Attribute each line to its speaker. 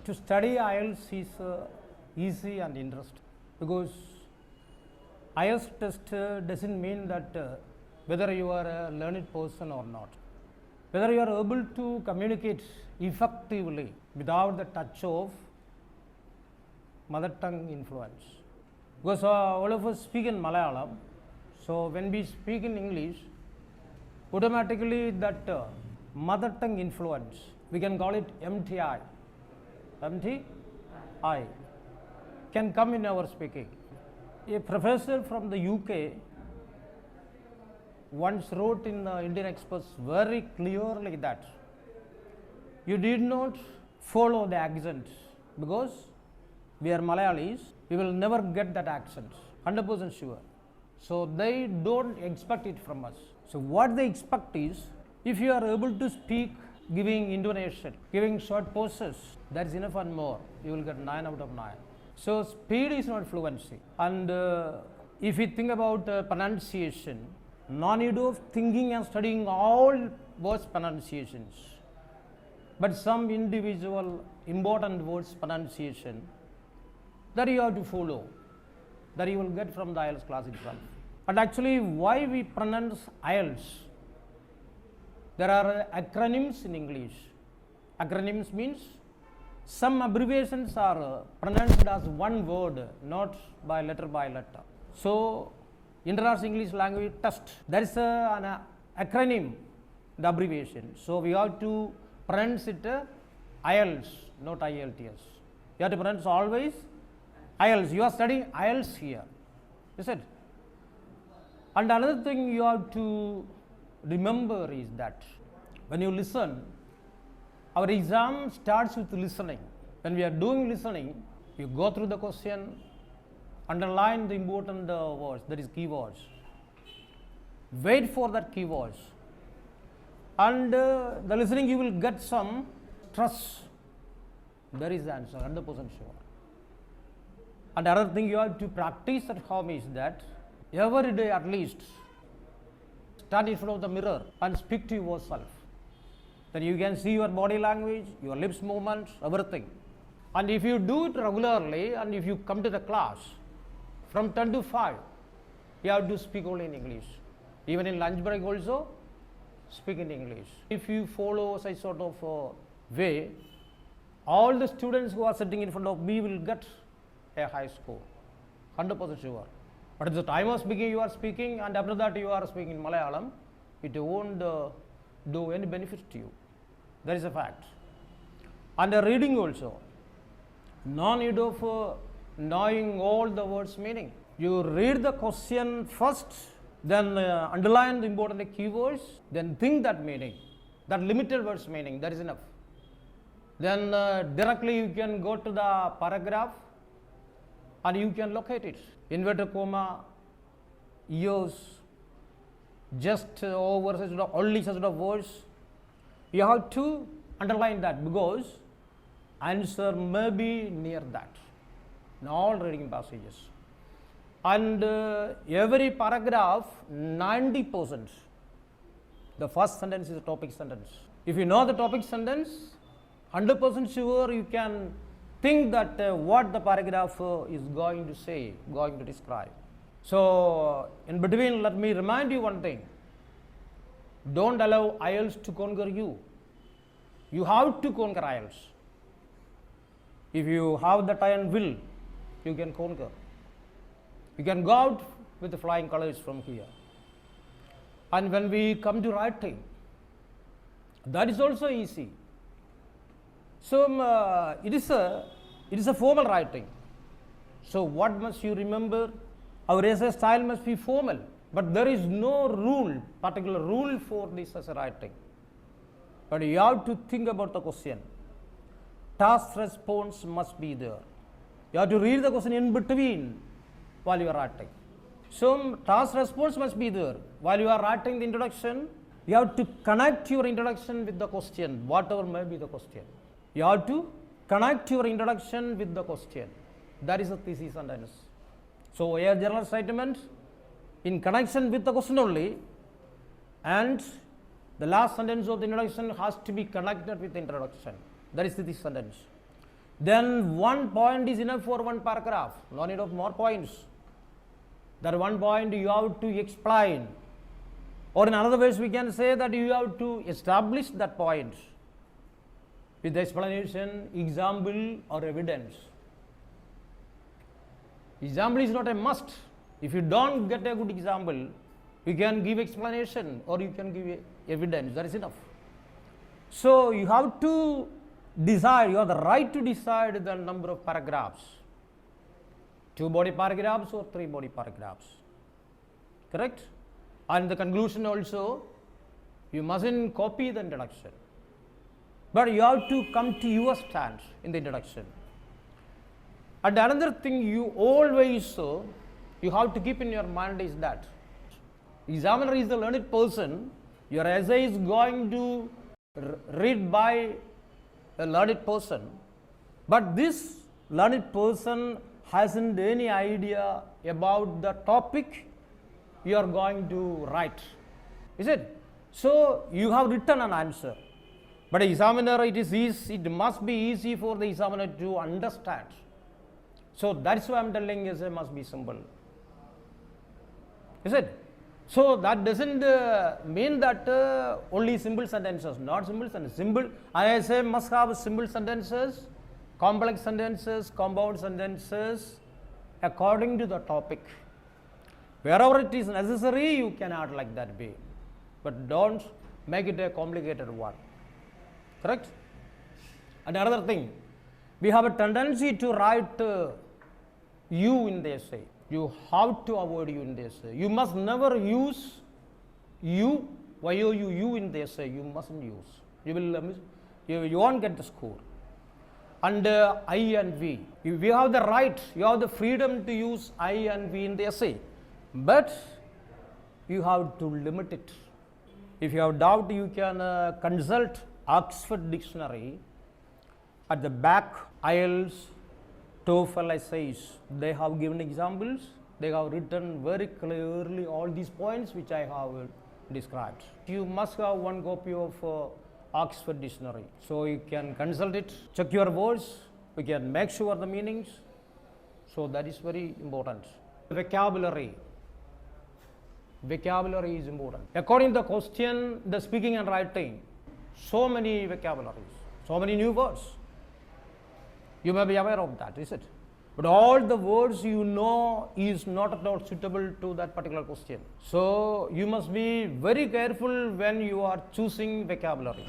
Speaker 1: to study IELTS is easy and interesting, because IELTS test doesn't mean that whether you are a learned person or not, whether you are able to communicate effectively without the touch of mother tongue influence. Because all of us speak in Malayalam, so when we speak in English, automatically that mother tongue influence, we can call it MTI, can come in our speaking. A professor from the UK once wrote in the Indian Express very clearly that you did not follow the accent, because we are Malayalis, we will never get that accent, 100% sure. So they don't expect it from us. So what they expect is, if you are able to speak giving intonation, giving short pauses, that's enough and more, you will get 9 out of 9. So speed is not fluency. And if you think about pronunciation, no need of thinking and studying all words pronunciations, but some individual important words pronunciation that you have to follow, that you will get from the IELTS class itself. And actually, why we pronounce IELTS? There are acronyms in English. Acronyms means some abbreviations are pronounced as one word, not by letter by letter. So, International English Language Test, there is an acronym, the abbreviation. So, we have to pronounce it IELTS, not IELTS. You have to pronounce always IELTS. You are studying IELTS here, is it? And another thing you have to remember is that when you listen, our exam starts with listening. When we are doing listening, you go through the question, underline the important words, that is keywords. Wait for that keywords. And the listening you will get some stress. There is the answer, 100% sure. And another thing you have to practice at home is that every day at least stand in front of the mirror and speak to yourself. Then you can see your body language, your lips movements, everything. And if you do it regularly, and if you come to the class from 10 to 5, you have to speak only in English. Even in lunch break also, speak in English. If you follow such sort of way, all the students who are sitting in front of me will get a high score, 100% sure. But at the time of speaking, you are speaking, and after that you are speaking in Malayalam, it won't do any benefit to you. That is a fact. And reading also, no need of knowing all the words meaning. You read the question first, then underline the important keywords, then think that meaning, that limited words meaning, that is enough. Then directly you can go to the paragraph and you can locate it. Inverted comma, years, just over such of only such of words. You have to underline that, because answer may be near that in all reading passages. And every paragraph, 90%, the first sentence is a topic sentence. If you know the topic sentence, 100% sure you can think that what the paragraph is going to say, going to describe. So, in between, let me remind you one thing. Don't allow IELTS to conquer you. You have to conquer IELTS. If you have the iron will, you can conquer. You can go out with the flying colors from here. And when we come to writing, that is also easy. So, it is a formal writing. So, what must you remember? Our essay style must be formal, but there is no rule, particular rule for this essay writing. But you have to think about the question. Task response must be there. You have to read the question in between while you are writing. So, task response must be there. While you are writing the introduction, you have to connect your introduction with the question, whatever may be the question. You have to connect your introduction with the question. That is a thesis sentence. So, a general statement in connection with the question only, and the last sentence of the introduction has to be connected with the introduction. That is the sentence. then one point is enough for one paragraph. No need of more points. That one point you have to explain. Or in another words, we can say that you have to establish that point with explanation, example or evidence. Example is not a must. If you don't get a good example, you can give explanation or you can give evidence. That is enough. So you have to decide, you have the right to decide the number of paragraphs. 2 body paragraphs or 3 body paragraphs. Correct? And the conclusion also, you mustn't copy the introduction. But you have to come to your stand in the introduction. And another thing you always you have to keep in your mind is that examiner is the learned person. Your essay is going to read by a learned person, but this learned person hasn't any idea about the topic you are going to write, is it? So you have written an answer, but examiner, it must be easy for the examiner to understand. So that's why I'm telling essay must be simple, is it? So that doesn't mean that only simple sentences, not simple sentences. Simple, I say must have simple sentences, complex sentences, compound sentences according to the topic. Wherever it is necessary, you can add like that way, but don't make it a complicated one. Correct? And another thing, we have a tendency to write you in the essay. You have to avoid you in the essay. You must never use you, you in the essay. You mustn't use. You won't get the score. And I and we. We have the right, you have the freedom to use I and we in the essay. But you have to limit it. If you have doubt, you can consult Oxford Dictionary. At the back, IELTS, TOEFL essays, they have given examples. They have written very clearly all these points which I have described. You must have one copy of Oxford Dictionary. So you can consult it, check your words, you can make sure the meanings. So that is very important. Vocabulary. Vocabulary is important. According to the question, the speaking and writing, so many vocabularies, so many new words. You may be aware of that, is it? But all the words you know is not at all suitable to that particular question. So you must be very careful when you are choosing vocabulary.